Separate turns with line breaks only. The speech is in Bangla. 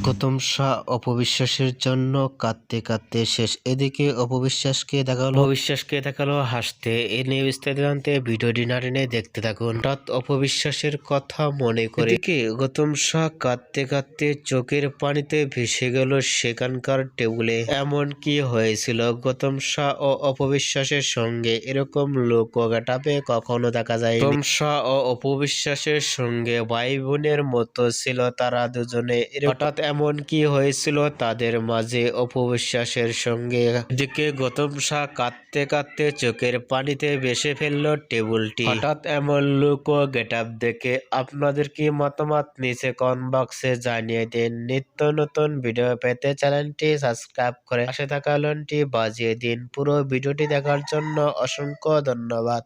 গৌতম শাহ অপবিশ্বাসের জন্য কাঁদতে কাঁদতে শেষ। এদিকে অপবিশ্বাসকে দেখালো হাসতে। এ নিয়ে বিস্তারিত জানতে ভিডিওটি না টেনে দেখতে থাকুন। হঠাৎ অপবিশ্বাসের কথা মনে করে এদিকে গৌতম শাহ কাঁদতে কাঁদতে চোখের পানিতে ভেসে গেল সেখানকার টেবিলে। এমন কি হয়েছিল গৌতম শাহ ও অপবিশ্বাসের সঙ্গে? এরকম লোক গেটাপে কখনো দেখা যায়। গৌতম শাহ ও অপবিশ্বাসের সঙ্গে ভাই বোনের মতো ছিল তারা দুজনে। হঠাৎ এমন কি হয়েছিল তাদের মাঝে অপবিশ্বাসের সঙ্গে? এদিকে গৌতম শাহ কাঁদতে কাঁদতে চোখের পানিতে ভেসে ফেলল টেবিলটি। হঠাৎ এমন লুক ও গেটআপ দেখে আপনাদের কি মতামত নিচে কমেন্ট বক্সে জানিয়ে দিন। নিত্য নতুন ভিডিও পেতে চ্যানেলটি সাবস্ক্রাইব করে পাশে থাকা ঘন্টি বাজিয়ে দিন। পুরো ভিডিওটি দেখার জন্য অসংখ্য ধন্যবাদ।